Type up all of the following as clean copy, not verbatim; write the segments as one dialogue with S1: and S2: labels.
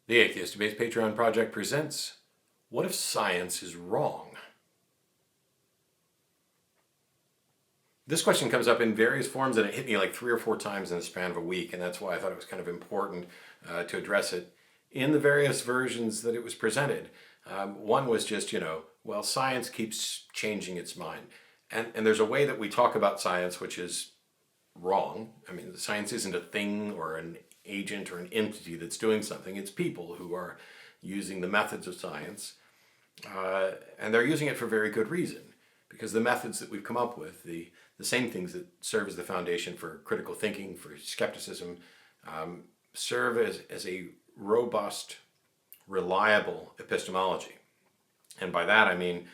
S1: The Atheist Debates Patreon project presents, What if Science is Wrong? This question comes up in various forms, and it hit me like 3 or 4 times in the span of a week, and that's why I thought it was kind of important to address it in the various versions that it was presented. One was just, well, science keeps changing its mind. And there's a way that we talk about science which is wrong. I mean, science isn't a thing or an agent or an entity that's doing something. It's people who are using the methods of science, and they're using it for very good reason, because the methods that we've come up with, the same things that serve as the foundation for critical thinking, for skepticism, serve as a robust, reliable epistemology. And by that I mean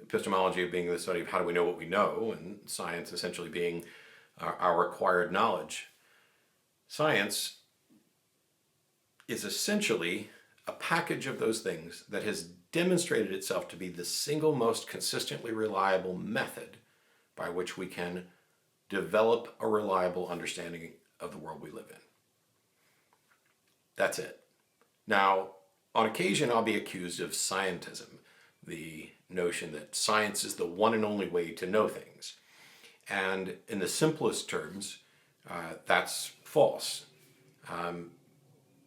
S1: epistemology being the study of how do we know what we know, and science essentially being our acquired knowledge. Science is essentially a package of those things that has demonstrated itself to be the single most consistently reliable method by which we can develop a reliable understanding of the world we live in. That's it. Now, on occasion, I'll be accused of scientism, the notion that science is the one and only way to know things. And in the simplest terms, that's false.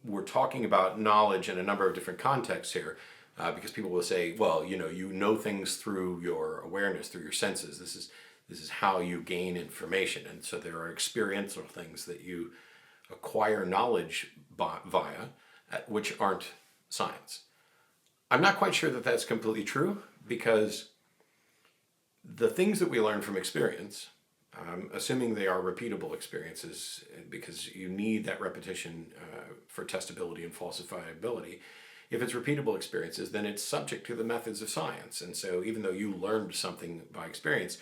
S1: We're talking about knowledge in a number of different contexts here, because people will say, well, you know things through your awareness, through your senses. This is how you gain information. And so there are experiential things that you acquire knowledge via, which aren't science. I'm not quite sure that that's completely true, because the things that we learn from experience, assuming they are repeatable experiences, because you need that repetition for testability and falsifiability, if it's repeatable experiences, then it's subject to the methods of science. And so even though you learned something by experience,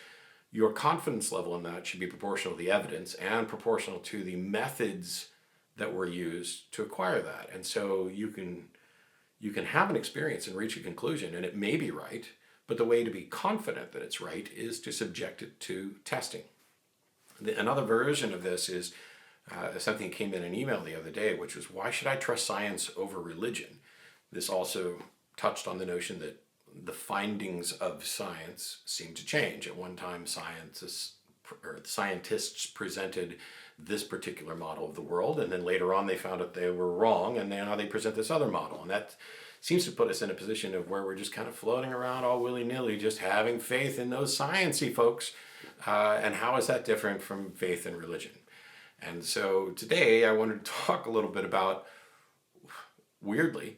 S1: your confidence level in that should be proportional to the evidence and proportional to the methods that were used to acquire that. And so you can have an experience and reach a conclusion, and it may be right, but the way to be confident that it's right is to subject it to testing. Another version of this is something that came in an email the other day, which was, why should I trust science over religion? This also touched on the notion that the findings of science seem to change. At one time, scientists presented this particular model of the world, and then later on they found that they were wrong, and now they present this other model. And that seems to put us in a position of where we're just kind of floating around all willy-nilly, just having faith in those sciencey folks. And how is that different from faith in religion? And so today I wanted to talk a little bit about, weirdly,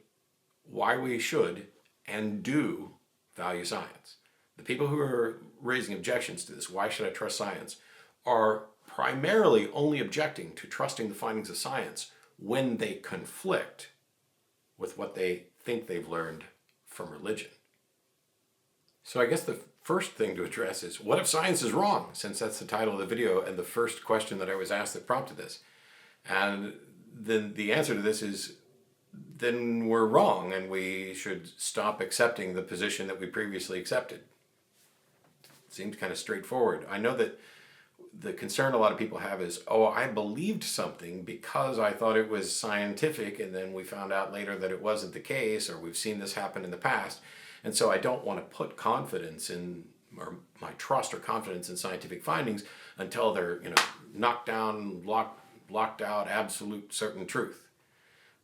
S1: why we should and do value science. The people who are raising objections to this, why should I trust science, are primarily only objecting to trusting the findings of science when they conflict with what they think they've learned from religion. So I guess the first thing to address is, what if science is wrong? Since that's the title of the video and the first question that I was asked that prompted this. And then the answer to this is, then we're wrong and we should stop accepting the position that we previously accepted. Seems kind of straightforward. I know that the concern a lot of people have is, oh, I believed something because I thought it was scientific, and then we found out later that it wasn't the case, or we've seen this happen in the past. And so I don't want to put confidence in, or my trust or confidence in scientific findings until they're, knocked down, locked out, absolute certain truth.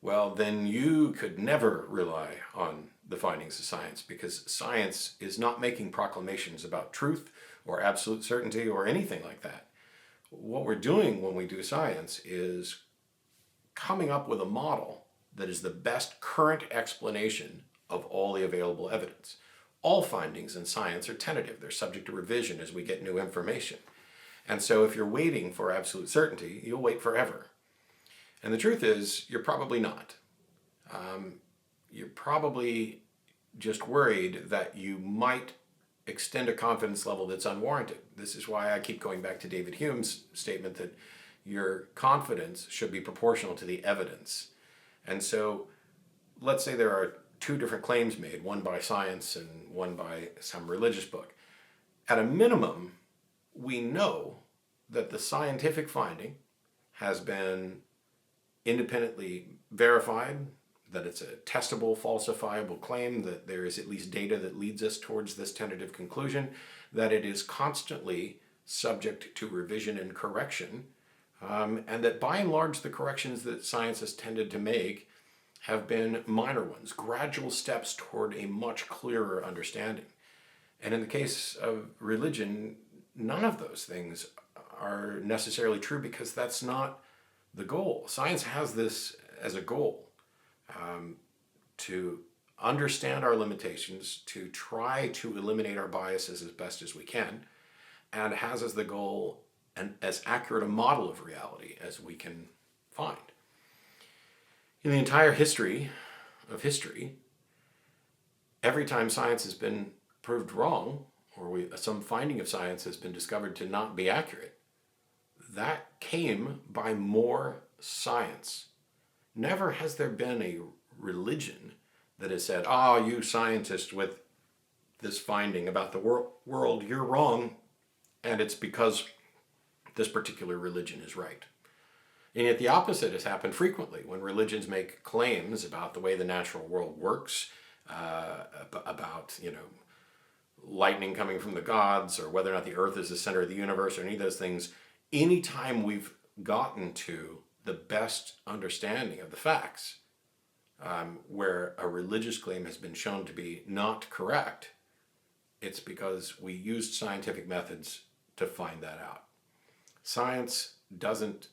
S1: Well, then you could never rely on the findings of science, because science is not making proclamations about truth or absolute certainty or anything like that. What we're doing when we do science is coming up with a model that is the best current explanation of all the available evidence. All findings in science are tentative. They're subject to revision as we get new information. And so if you're waiting for absolute certainty, you'll wait forever. And the truth is, you're probably not. You're probably just worried that you might extend a confidence level that's unwarranted. This is why I keep going back to David Hume's statement that your confidence should be proportional to the evidence. And so let's say there are 2 different claims made, one by science and one by some religious book. At a minimum, we know that the scientific finding has been independently verified, that it's a testable, falsifiable claim, that there is at least data that leads us towards this tentative conclusion, that it is constantly subject to revision and correction, and that by and large the corrections that science has tended to make have been minor ones, gradual steps toward a much clearer understanding. And in the case of religion, none of those things are necessarily true, because that's not the goal. Science has this as a goal, to understand our limitations, to try to eliminate our biases as best as we can, and has as the goal as accurate a model of reality as we can find. In the entire history of history, every time science has been proved wrong, or some finding of science has been discovered to not be accurate, that came by more science. Never has there been a religion that has said, you scientists with this finding about the world, you're wrong, and it's because this particular religion is right. And yet the opposite has happened frequently when religions make claims about the way the natural world works, about, lightning coming from the gods, or whether or not the earth is the center of the universe, or any of those things. Anytime we've gotten to the best understanding of the facts, where a religious claim has been shown to be not correct, it's because we used scientific methods to find that out. Science doesn't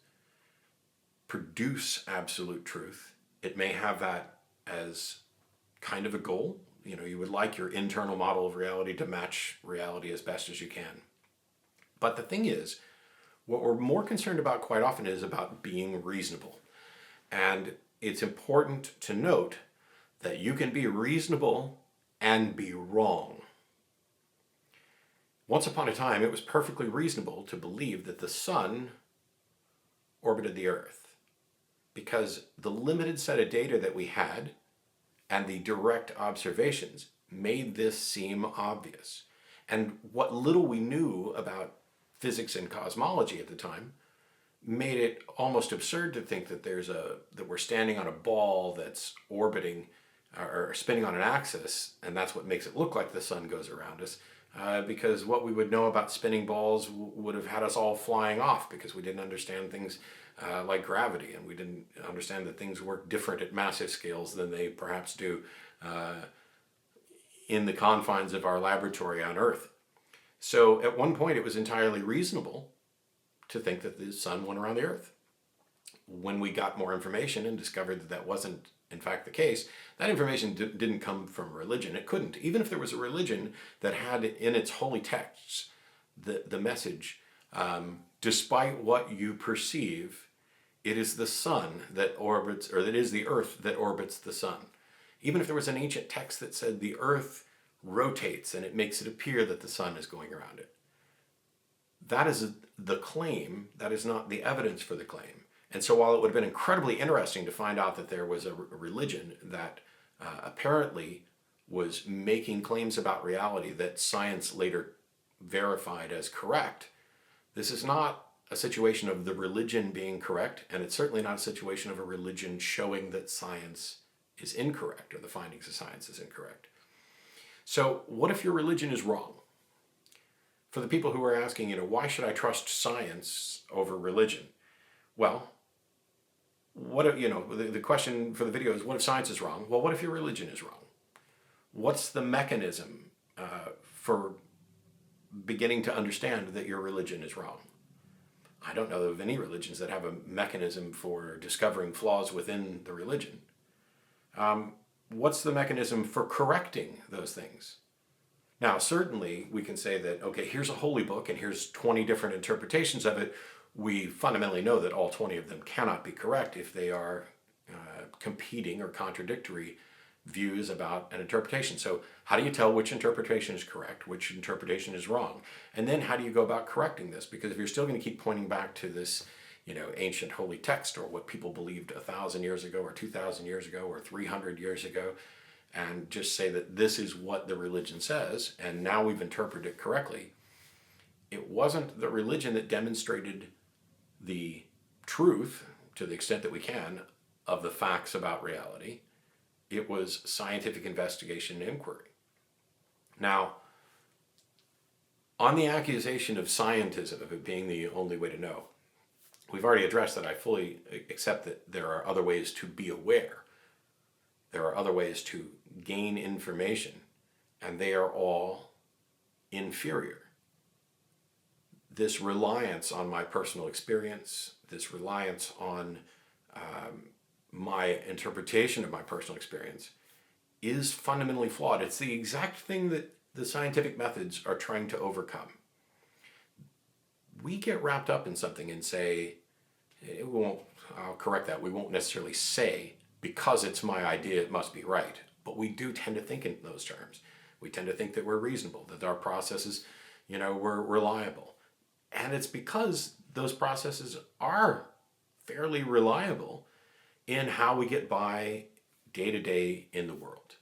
S1: produce absolute truth. It may have that as kind of a goal. You would like your internal model of reality to match reality as best as you can. But the thing is, what we're more concerned about quite often is about being reasonable. And it's important to note that you can be reasonable and be wrong. Once upon a time, it was perfectly reasonable to believe that the sun orbited the earth, because the limited set of data that we had and the direct observations made this seem obvious. And what little we knew about physics and cosmology at the time made it almost absurd to think that that we're standing on a ball that's orbiting or spinning on an axis, and that's what makes it look like the sun goes around us. Because what we would know about spinning balls would have had us all flying off, because we didn't understand things like gravity, and we didn't understand that things work different at massive scales than they perhaps do in the confines of our laboratory on Earth. So at one point it was entirely reasonable to think that the sun went around the Earth. When we got more information and discovered that that wasn't in fact the case, that information didn't come from religion. It couldn't. Even if there was a religion that had in its holy texts the message, despite what you perceive, it is the sun that orbits, or that is the earth that orbits the sun. Even if there was an ancient text that said the earth rotates and it makes it appear that the sun is going around it, that is the claim, that is not the evidence for the claim. And so while it would have been incredibly interesting to find out that there was a religion that apparently was making claims about reality that science later verified as correct, this is not a situation of the religion being correct, and it's certainly not a situation of a religion showing that science is incorrect or the findings of science is incorrect. So what if your religion is wrong? For the people who are asking, why should I trust science over religion? Well, what if, the question for the video is, what if science is wrong? Well, what if your religion is wrong? What's the mechanism for beginning to understand that your religion is wrong? I don't know of any religions that have a mechanism for discovering flaws within the religion. What's the mechanism for correcting those things? Now, certainly we can say that, okay, here's a holy book and here's 20 different interpretations of it. We fundamentally know that all 20 of them cannot be correct if they are competing or contradictory views about an interpretation. So how do you tell which interpretation is correct, which interpretation is wrong? And then how do you go about correcting this? Because if you're still going to keep pointing back to this, ancient holy text, or what people believed 1,000 years ago or 2,000 years ago or 300 years ago, and just say that this is what the religion says, and now we've interpreted it correctly, it wasn't the religion that demonstrated the truth, to the extent that we can, of the facts about reality. It was scientific investigation and inquiry. Now, on the accusation of scientism, of it being the only way to know, we've already addressed that I fully accept that there are other ways to be aware. There are other ways to gain information, and they are all inferior. This reliance on my personal experience, this reliance on my interpretation of my personal experience is fundamentally flawed. It's the exact thing that the scientific methods are trying to overcome. We get wrapped up in something and say, I'll correct that, we won't necessarily say, because it's my idea, it must be right. But we do tend to think in those terms. We tend to think that we're reasonable, that our processes, we're reliable. And it's because those processes are fairly reliable in how we get by day to day in the world.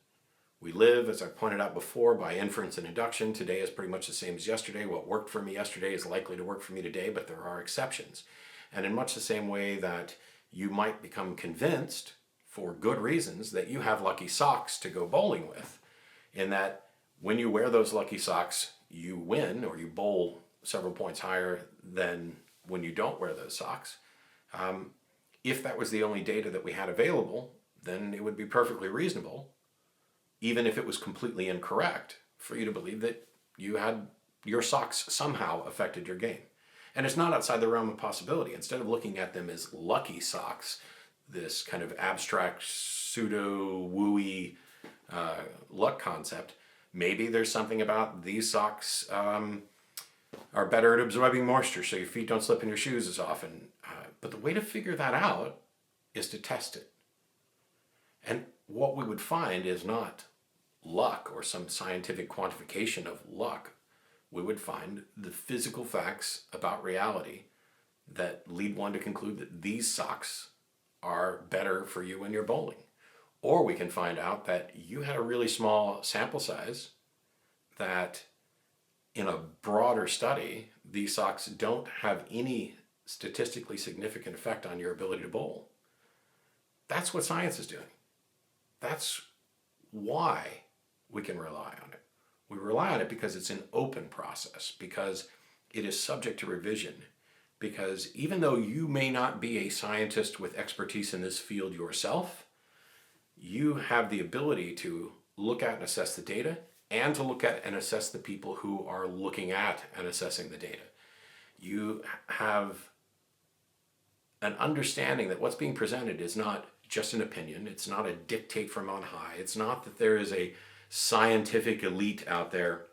S1: We live, as I pointed out before, by inference and induction. Today is pretty much the same as yesterday. What worked for me yesterday is likely to work for me today, but there are exceptions. And in much the same way that you might become convinced, for good reasons, that you have lucky socks to go bowling with, in that when you wear those lucky socks, you win, or you bowl several points higher than when you don't wear those socks. If that was the only data that we had available, then it would be perfectly reasonable, even if it was completely incorrect, for you to believe that your socks somehow affected your game. And it's not outside the realm of possibility. Instead of looking at them as lucky socks, this kind of abstract, pseudo-wooey luck concept, maybe there's something about these socks are better at absorbing moisture, so your feet don't slip in your shoes as often. But the way to figure that out is to test it. And what we would find is not luck or some scientific quantification of luck. We would find the physical facts about reality that lead one to conclude that these socks are better for you when you're bowling. Or we can find out that you had a really small sample size, that in a broader study, these socks don't have any statistically significant effect on your ability to bowl. That's what science is doing. That's why we can rely on it. We rely on it because it's an open process, because it is subject to revision, because even though you may not be a scientist with expertise in this field yourself, you have the ability to look at and assess the data, and to look at and assess the people who are looking at and assessing the data. You have an understanding that what's being presented is not just an opinion. It's not a dictate from on high. It's not that there is a scientific elite out there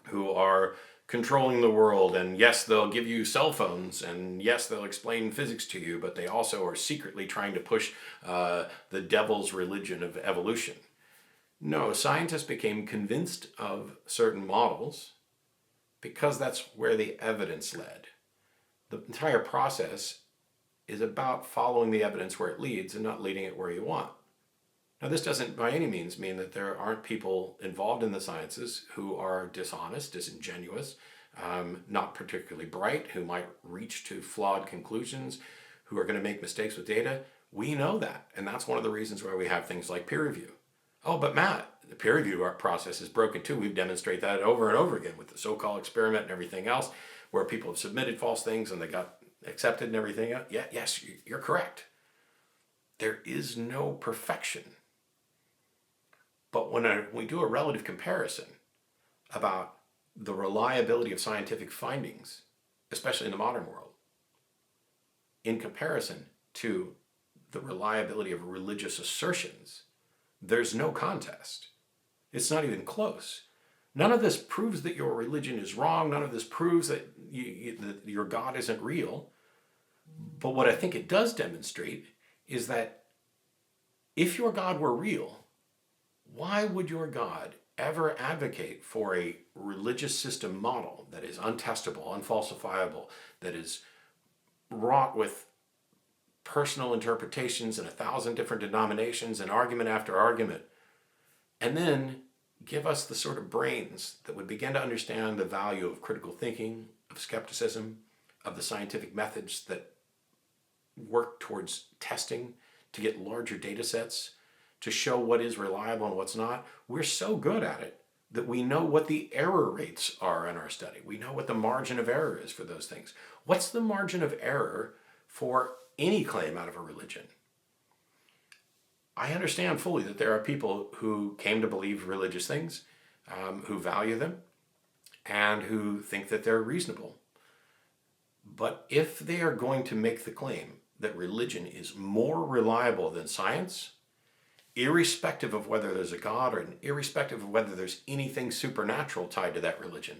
S1: who are controlling the world, and yes, they'll give you cell phones, and yes, they'll explain physics to you, but they also are secretly trying to push the devil's religion of evolution. No, scientists became convinced of certain models because that's where the evidence led. The entire process is about following the evidence where it leads and not leading it where you want. Now, this doesn't by any means mean that there aren't people involved in the sciences who are dishonest, disingenuous, not particularly bright, who might reach to flawed conclusions, who are going to make mistakes with data. We know that, and that's one of the reasons why we have things like peer review. Oh, but Matt, the peer review process is broken too. We've demonstrated that over and over again with the so-called experiment and everything else, where people have submitted false things and they got accepted and everything else. Yeah, yes, you're correct. There is no perfection. But when we do a relative comparison about the reliability of scientific findings, especially in the modern world, in comparison to the reliability of religious assertions, there's no contest. It's not even close. None of this proves that your religion is wrong. None of this proves that your God isn't real. But what I think it does demonstrate is that if your God were real, why would your God ever advocate for a religious system model that is untestable, unfalsifiable, that is wrought with personal interpretations and 1,000 different denominations and argument after argument, and then give us the sort of brains that would begin to understand the value of critical thinking, of skepticism, of the scientific methods that work towards testing to get larger data sets, to show what is reliable and what's not, we're so good at it that we know what the error rates are in our study. We know what the margin of error is for those things. What's the margin of error for any claim out of a religion? I understand fully that there are people who came to believe religious things, who value them, and who think that they're reasonable. But if they are going to make the claim that religion is more reliable than science, irrespective of whether there's a God or irrespective of whether there's anything supernatural tied to that religion,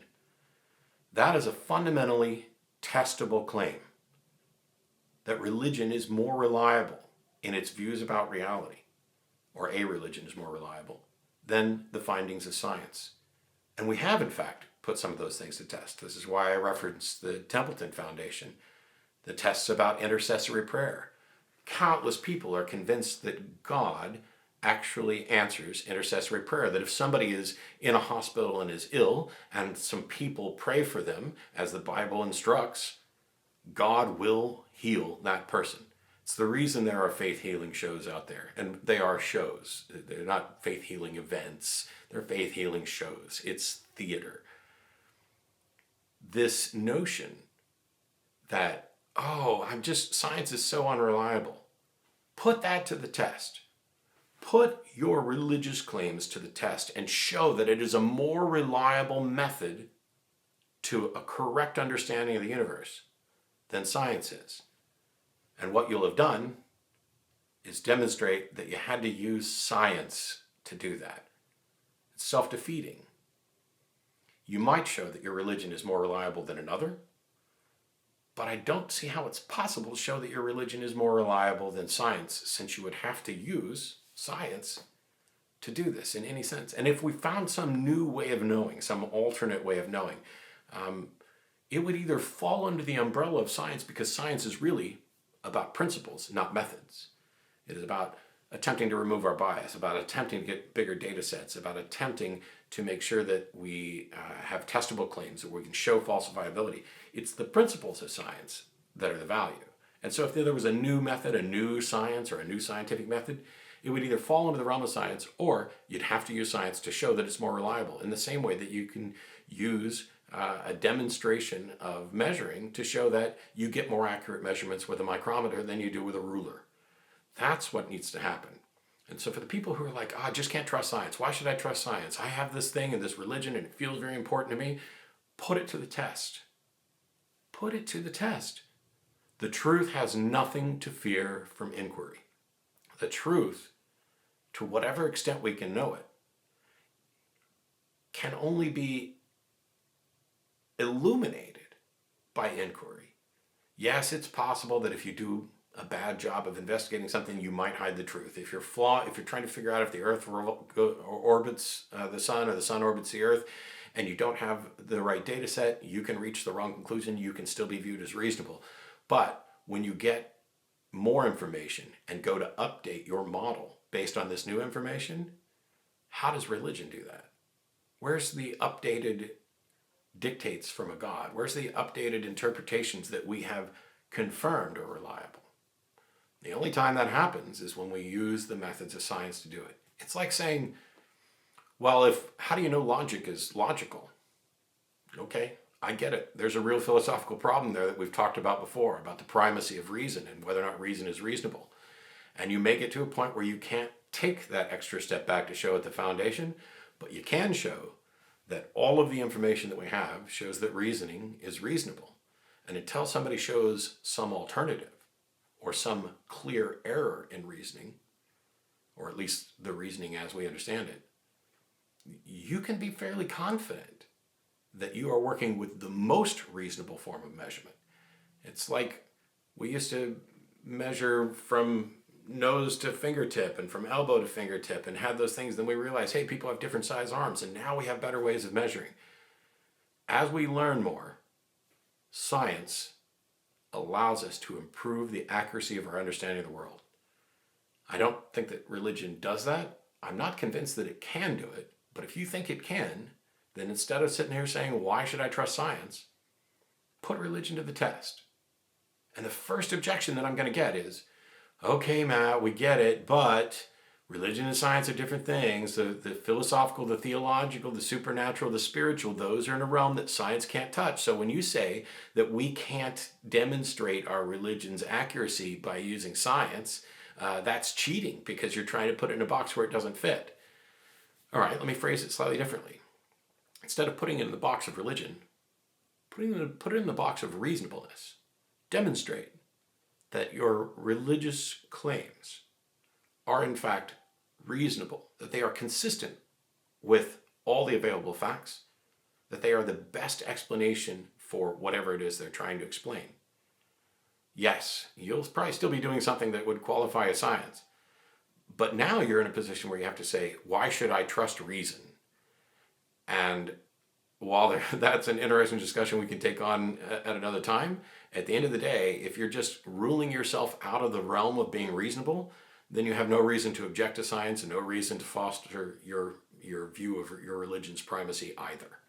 S1: that is a fundamentally testable claim. That religion is more reliable in its views about reality, or a religion is more reliable, than the findings of science. And we have, in fact, put some of those things to test. This is why I referenced the Templeton Foundation, the tests about intercessory prayer. Countless people are convinced that God actually answers intercessory prayer, that if somebody is in a hospital and is ill, and some people pray for them, as the Bible instructs, God will heal that person. It's the reason there are faith healing shows out there, and they are shows. They're not faith healing events, they're faith healing shows. It's theater. This notion that, science is so unreliable, put that to the test. Put your religious claims to the test and show that it is a more reliable method to a correct understanding of the universe than science is. And what you'll have done is demonstrate that you had to use science to do that. It's self-defeating. You might show that your religion is more reliable than another, but I don't see how it's possible to show that your religion is more reliable than science, since you would have to use science to do this in any sense. And if we found some new way of knowing, some alternate way of knowing, it would either fall under the umbrella of science, because science is really about principles, not methods. It is about attempting to remove our bias, about attempting to get bigger data sets, about attempting to make sure that we have testable claims, that we can show falsifiability. It's the principles of science that are the value. And so if there was a new method, a new science, or a new scientific method, it would either fall into the realm of science, or you'd have to use science to show that it's more reliable, in the same way that you can use a demonstration of measuring to show that you get more accurate measurements with a micrometer than you do with a ruler. That's what needs to happen. And so for the people who are like, I just can't trust science. Why should I trust science? I have this thing and this religion and it feels very important to me. Put it to the test. Put it to the test. The truth has nothing to fear from inquiry. The truth, to whatever extent we can know it, can only be illuminated by inquiry. Yes, it's possible that if you do a bad job of investigating something, you might hide the truth. If you're trying to figure out if the Earth orbits the Sun, or the Sun orbits the Earth, and you don't have the right data set, you can reach the wrong conclusion. You can still be viewed as reasonable. But when you get more information and go to update your model based on this new information, how does religion do that? Where's the updated dictates from a God? Where's the updated interpretations that we have confirmed are reliable? The only time that happens is when we use the methods of science to do it. It's like saying, well, how do you know logic is logical? Okay, I get it. There's a real philosophical problem there that we've talked about before, about the primacy of reason and whether or not reason is reasonable. And you make it to a point where you can't take that extra step back to show at the foundation, but you can show that all of the information that we have shows that reasoning is reasonable. And until somebody shows some alternative, or some clear error in reasoning, or at least the reasoning as we understand it, you can be fairly confident that you are working with the most reasonable form of measurement. It's like we used to measure from nose to fingertip and from elbow to fingertip and had those things. Then we realized, hey, people have different size arms, and now we have better ways of measuring. As we learn more, science allows us to improve the accuracy of our understanding of the world. I don't think that religion does that. I'm not convinced that it can do it. But if you think it can, then instead of sitting here saying, why should I trust science? Put religion to the test. And the first objection that I'm going to get is, okay, Matt, we get it, but Religion and science are different things. The philosophical, the theological, the supernatural, the spiritual, those are in a realm that science can't touch. So when you say that we can't demonstrate our religion's accuracy by using science, that's cheating because you're trying to put it in a box where it doesn't fit. All right, let me phrase it slightly differently. Instead of putting it in the box of religion, put it in the box of reasonableness. Demonstrate that your religious claims are in fact reasonable, that they are consistent with all the available facts, that they are the best explanation for whatever it is they're trying to explain. Yes, you'll probably still be doing something that would qualify as science, but now you're in a position where you have to say, why should I trust reason? And while that's an interesting discussion we can take on at another time, at the end of the day, if you're just ruling yourself out of the realm of being reasonable, then you have no reason to object to science and no reason to foster your view of your religion's primacy either.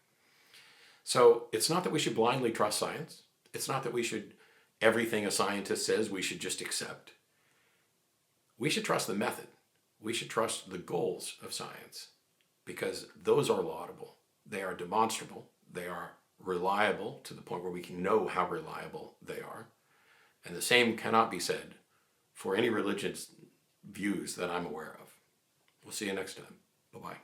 S1: So it's not that we should blindly trust science. It's not that we should, everything a scientist says we should just accept. We should trust the method. We should trust the goals of science because those are laudable. They are demonstrable. They are reliable to the point where we can know how reliable they are. And the same cannot be said for any religion's views that I'm aware of. We'll see you next time. Bye-bye.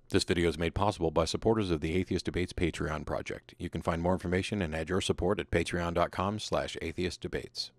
S2: This video is made possible by supporters of the Atheist Debates Patreon project. You can find more information and add your support at patreon.com/atheistdebates.